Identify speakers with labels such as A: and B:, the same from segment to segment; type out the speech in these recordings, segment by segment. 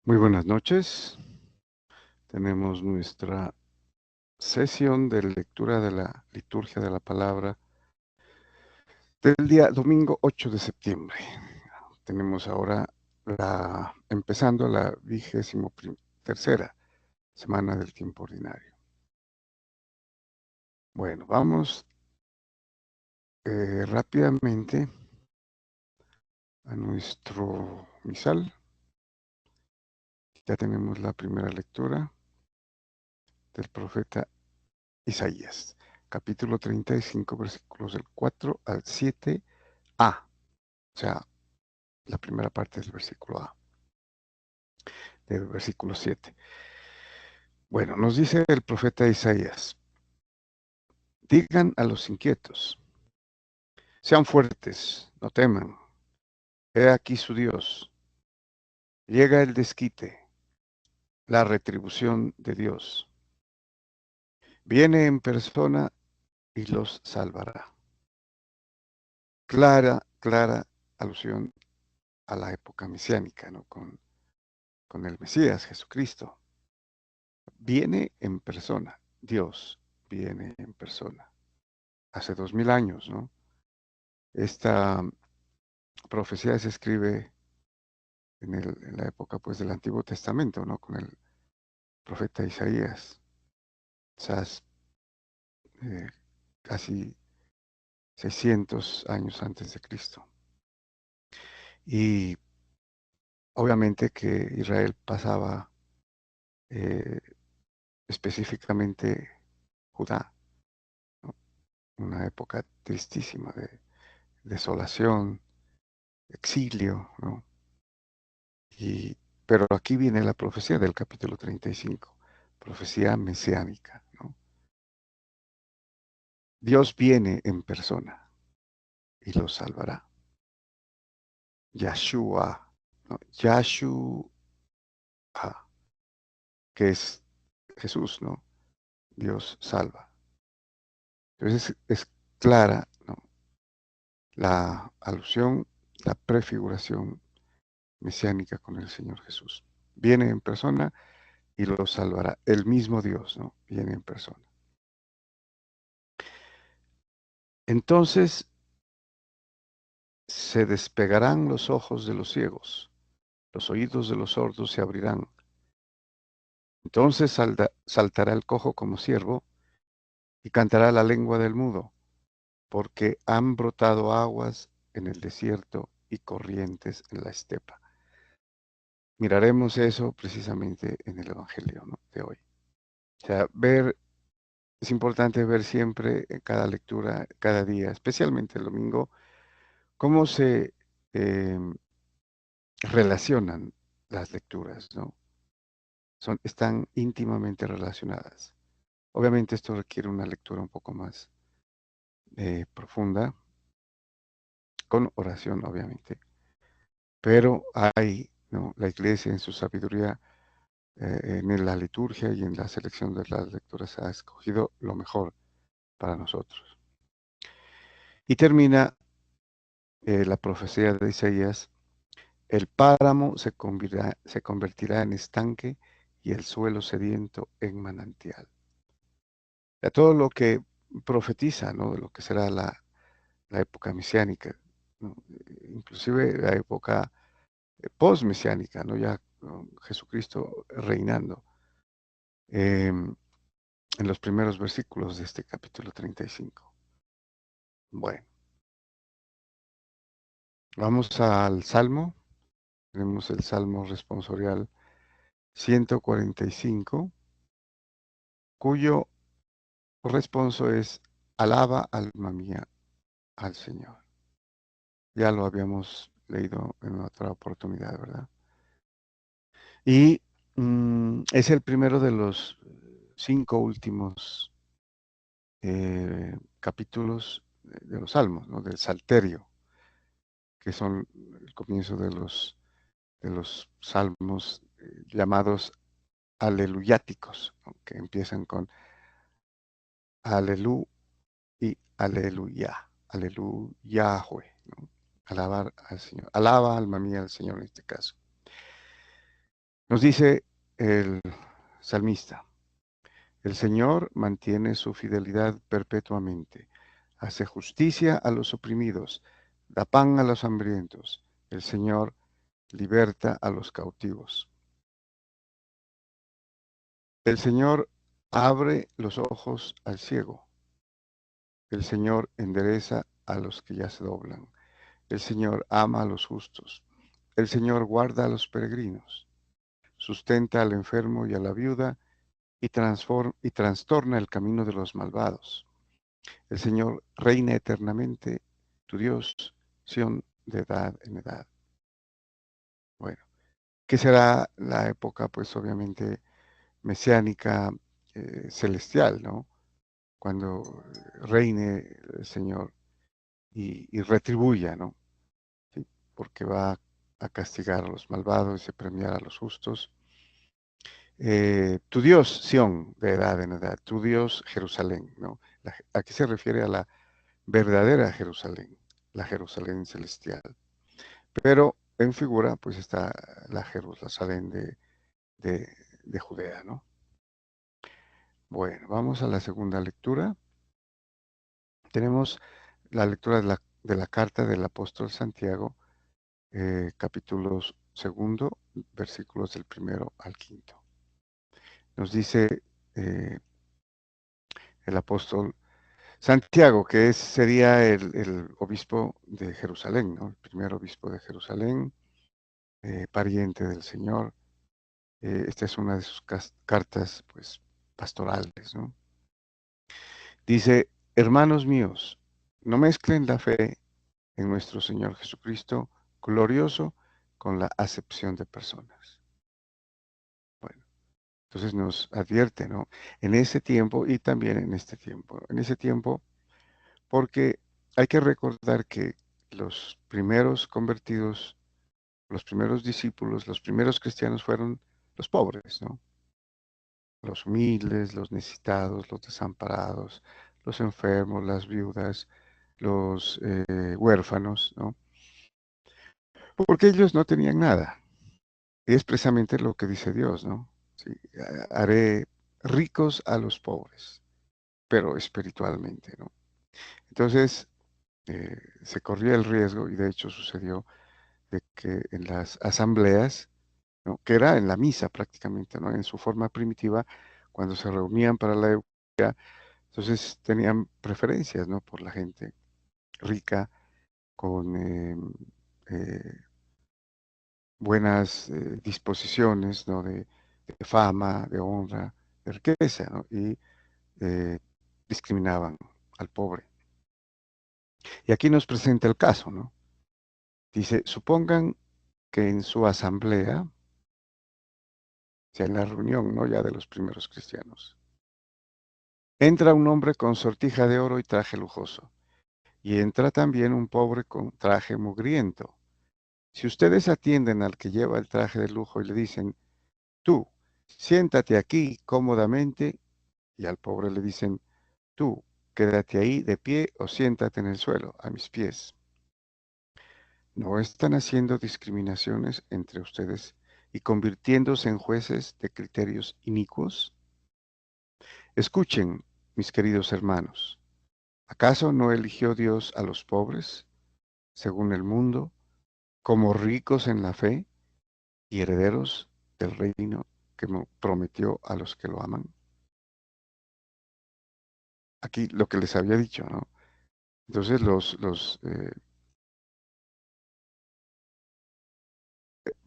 A: Muy buenas noches. Tenemos nuestra sesión de lectura de la liturgia de la palabra del día domingo 8 de septiembre. Tenemos ahora empezando la 23ª semana del tiempo ordinario. Bueno, vamos rápidamente a nuestro misal. Ya tenemos la primera lectura del profeta Isaías, capítulo 35, versículos del 4 al 7a. O sea, la primera parte del versículo A, del versículo 7. Bueno, nos dice el profeta Isaías: digan a los inquietos, sean fuertes, no teman, he aquí su Dios, llega el desquite, la retribución de Dios, viene en persona y los salvará. Clara alusión a la época mesiánica, ¿no? Con el Mesías, Jesucristo. Viene en persona, Dios viene en persona. Hace 2000 años, ¿no? Esta profecía se escribe en la época, pues, del Antiguo Testamento, ¿no? Con el profeta Isaías, quizás eh, casi 600 años antes de Cristo. Y obviamente que Israel pasaba, eh, específicamente Judá, ¿no? Una época tristísima de desolación, exilio, ¿no? Pero aquí viene la profecía del capítulo 35, profecía mesiánica, ¿no? Dios viene en persona y los salvará. Yahshua, ¿no? Yahshua, que es Jesús, ¿no? Dios salva. Entonces es clara, ¿no? La alusión, la prefiguración mesiánica con el Señor Jesús. Viene en persona y los salvará. El mismo Dios, ¿no? Viene en persona. Entonces se despegarán los ojos de los ciegos, los oídos de los sordos se abrirán. Entonces saltará el cojo como ciervo y cantará la lengua del mudo, porque han brotado aguas en el desierto y corrientes en la estepa. Miraremos eso precisamente en el Evangelio, ¿no? De hoy. O sea, es importante ver siempre en cada lectura, cada día, especialmente el domingo, cómo se eh, relacionan las lecturas, ¿no? Están íntimamente relacionadas. Obviamente esto requiere una lectura un poco más profunda, con oración, obviamente. Pero hay, ¿no? La iglesia en su sabiduría, en la liturgia y en la selección de las lecturas ha escogido lo mejor para nosotros. Y termina la profecía de Isaías: el páramo se convertirá en estanque y el suelo sediento en manantial. A todo lo que profetiza, ¿no? De lo que será la época mesiánica, ¿no? Inclusive la época post-mesiánica, ¿no? Ya Jesucristo reinando, en los primeros versículos de este capítulo 35. Bueno, vamos al Salmo. Tenemos el Salmo responsorial 145, cuyo responso es: alaba, alma mía, al Señor. Ya lo habíamos leído en otra oportunidad, ¿verdad? Y es el primero de los 5 últimos capítulos de los Salmos, ¿no? Del Salterio, que son el comienzo de los salmos llamados aleluyáticos, ¿no? Que empiezan con alelú y aleluya, aleluyahue, ¿no? Alabar al Señor. Alaba, alma mía, al Señor en este caso. Nos dice el salmista: el Señor mantiene su fidelidad perpetuamente, hace justicia a los oprimidos, da pan a los hambrientos. El Señor liberta a los cautivos. El Señor abre los ojos al ciego. El Señor endereza a los que ya se doblan. El Señor ama a los justos. El Señor guarda a los peregrinos. Sustenta al enfermo y a la viuda y trastorna el camino de los malvados. El Señor reina eternamente, tu Dios, Sión, de edad en edad. Bueno, ¿qué será la época? Pues obviamente mesiánica, celestial, ¿no? Cuando reine el Señor y retribuya, ¿no? ¿Sí? Porque va a castigar a los malvados y a premiar a los justos. Tu Dios, Sión, de edad en edad, tu Dios, Jerusalén, ¿no? Aquí se refiere a la verdadera Jerusalén, la Jerusalén celestial. Pero en figura, pues está la Jerusalén de, de Judea, ¿no? Bueno, vamos a la segunda lectura. Tenemos la lectura de la carta del apóstol Santiago, capítulos segundo, versículos del primero al quinto. Nos dice el apóstol Santiago, que sería el obispo de Jerusalén, ¿no? El primer obispo de Jerusalén, pariente del Señor. Esta es una de sus cartas, pues, pastorales, ¿no? Dice: hermanos míos, no mezclen la fe en nuestro Señor Jesucristo glorioso con la acepción de personas. Bueno, entonces nos advierte, ¿no? En ese tiempo y también en este tiempo. En ese tiempo, porque hay que recordar que los primeros convertidos, los primeros discípulos, los primeros cristianos fueron los pobres, ¿no? Los humildes, los necesitados, los desamparados, los enfermos, las viudas, los huérfanos, ¿no? Porque ellos no tenían nada. Y es precisamente lo que dice Dios, ¿no? Sí, haré ricos a los pobres, pero espiritualmente, ¿no? Entonces, se corría el riesgo, y de hecho sucedió, de que en las asambleas, ¿no? Que era en la misa prácticamente, ¿no? En su forma primitiva, cuando se reunían para la Eucaristía, entonces tenían preferencias, ¿no? Por la gente rica, con eh, buenas disposiciones, ¿no? De fama, de honra, de riqueza, ¿no? Y eh, discriminaban al pobre. Y aquí nos presenta el caso, ¿no? Dice: supongan que en su asamblea, o sea, en la reunión, ¿no? Ya de los primeros cristianos, entra un hombre con sortija de oro y traje lujoso, y entra también un pobre con traje mugriento. Si ustedes atienden al que lleva el traje de lujo y le dicen: tú, siéntate aquí cómodamente, y al pobre le dicen: tú, quédate ahí de pie o siéntate en el suelo, a mis pies. ¿No están haciendo discriminaciones entre ustedes y convirtiéndose en jueces de criterios inicuos? Escuchen, mis queridos hermanos, ¿acaso no eligió Dios a los pobres, según el mundo, como ricos en la fe y herederos del reino que prometió a los que lo aman? Aquí lo que les había dicho, ¿no? Entonces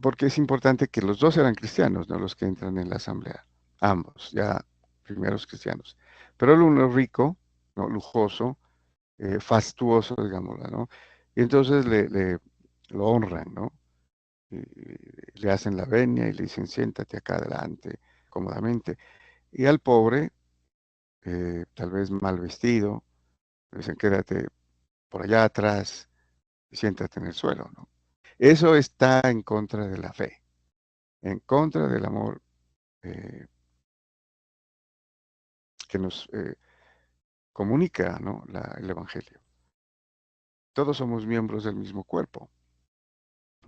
A: porque es importante que los dos eran cristianos, ¿no? Los que entran en la asamblea, ambos, ya primeros cristianos. Pero el uno rico, ¿no? Lujoso, fastuoso, digámoslo, ¿no? Y entonces lo honran, ¿no? Le hacen la venia y le dicen: siéntate acá adelante, cómodamente. Y al pobre, tal vez mal vestido, le dicen: quédate por allá atrás y siéntate en el suelo, ¿no? Eso está en contra de la fe, en contra del amor eh, que nos comunica, ¿no? El Evangelio. Todos somos miembros del mismo cuerpo.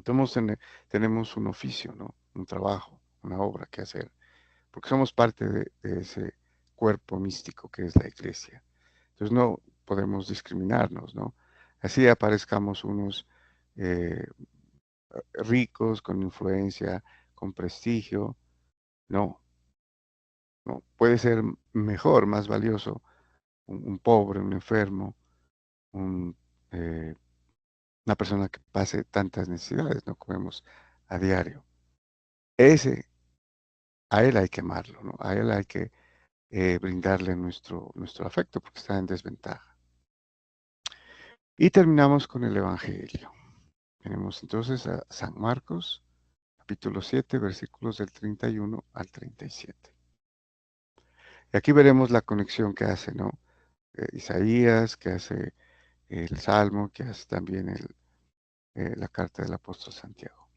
A: Todos tenemos un oficio, ¿no? Un trabajo. una obra que hacer, porque somos parte de ese cuerpo místico que es la iglesia. Entonces no podemos discriminarnos, ¿no? Así aparezcamos unos eh, ricos, con influencia, con prestigio. No, no. Puede ser mejor, más valioso, un pobre, un enfermo, un, eh, una persona que pase tantas necesidades, ¿no? Como vemos a diario. Ese, a él hay que amarlo, ¿no? A él hay que brindarle nuestro afecto porque está en desventaja. Y terminamos con el Evangelio. Tenemos entonces a San Marcos, capítulo 7, versículos del 31 al 37. Y aquí veremos la conexión que hace, ¿no? Isaías, que hace el Salmo, que hace también la carta del apóstol Santiago.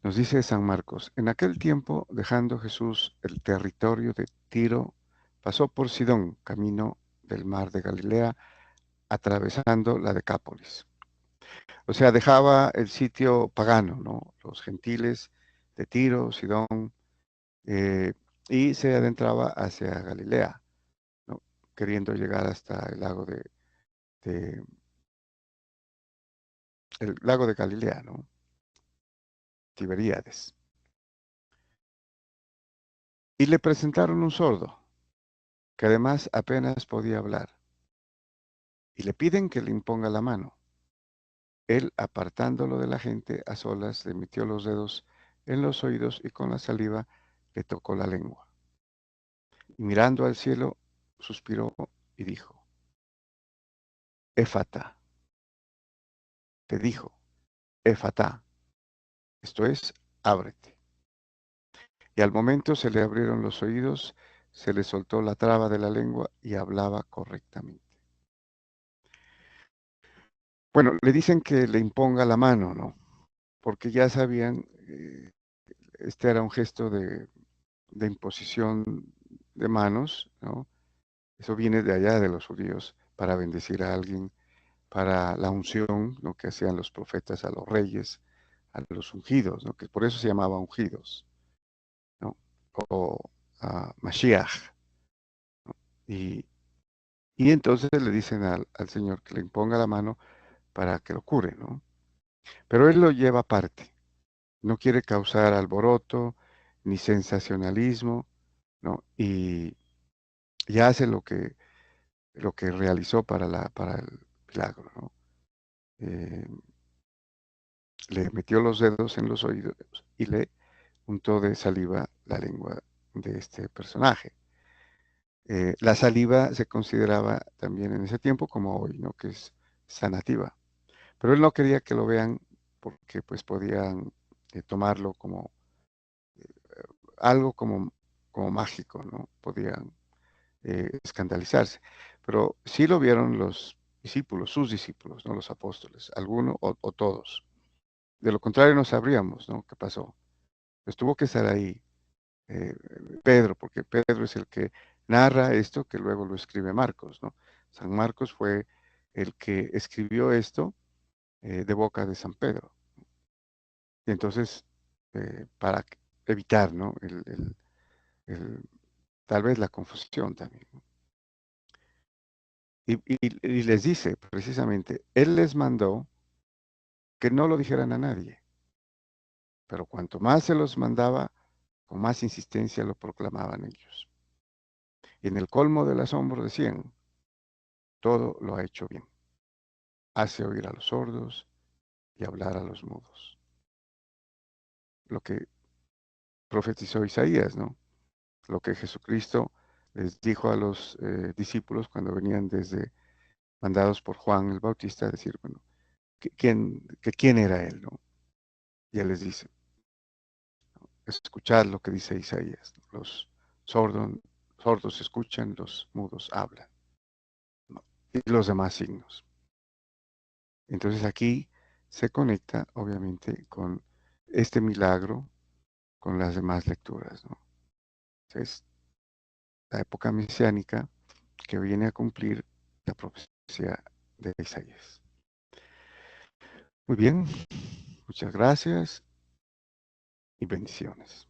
A: Nos dice San Marcos, en aquel tiempo, dejando Jesús el territorio de Tiro, pasó por Sidón, camino del mar de Galilea, atravesando la Decápolis. O sea, dejaba el sitio pagano, ¿no? Los gentiles de Tiro, Sidón, eh, y se adentraba hacia Galilea, ¿no? Queriendo llegar hasta de- el lago de Galilea, ¿no? Tiberíades. Y le presentaron un sordo, que además apenas podía hablar, y le piden que le imponga la mano. Él, apartándolo de la gente, a solas le metió los dedos en los oídos y con la saliva le tocó la lengua. Y mirando al cielo, suspiró y dijo, Éfata, te dijo, Éfata, esto es, ábrete. Y al momento se le abrieron los oídos, se le soltó la traba de la lengua y hablaba correctamente. Bueno, le dicen que le imponga la mano, ¿no? Porque ya sabían, este era un gesto de imposición de manos, ¿no? Eso viene de allá de los judíos para bendecir a alguien, para la unción, lo que hacían los profetas a los reyes, a los ungidos, ¿no? Que por eso se llamaba ungidos, ¿no? O a Mashiach. Y, y entonces le dicen al Señor que le imponga la mano para que lo cure, ¿no? Pero él lo lleva aparte. No quiere causar alboroto ni sensacionalismo, ¿no? Y hace lo que realizó para el milagro, ¿no? Eh, le metió los dedos en los oídos y le untó de saliva la lengua de este personaje. La saliva se consideraba también en ese tiempo como hoy, ¿no? Que es sanativa. Pero él no quería que lo vean porque pues podían tomarlo como algo como mágico, ¿no? Podían escandalizarse. Pero sí lo vieron los discípulos, sus discípulos, no los apóstoles, algunos o todos. De lo contrario no sabríamos, ¿no? ¿Qué pasó? Pues tuvo que estar ahí eh, Pedro, porque Pedro es el que narra esto que luego lo escribe Marcos, ¿no? San Marcos fue el que escribió esto de boca de San Pedro. Y entonces, para evitar, ¿no? El- tal vez la confusión también, ¿no? Y les dice precisamente, Él les mandó que no lo dijeran a nadie, pero cuanto más se los mandaba, con más insistencia lo proclamaban ellos. Y en el colmo del asombro decían, todo lo ha hecho bien. Hace oír a los sordos y hablar a los mudos. Lo que profetizó Isaías, ¿no? Lo que Jesucristo les dijo a los discípulos cuando venían desde mandados por Juan el Bautista, a decir, bueno, quién era él, ¿no? Y él les dice, escuchad lo que dice Isaías, ¿no? Los sordos, sordos escuchan, los mudos hablan, ¿no? Y los demás signos. Entonces aquí se conecta, obviamente, con este milagro, con las demás lecturas, ¿no? Es la época mesiánica que viene a cumplir la profecía de Isaías. Muy bien, muchas gracias. y bendiciones.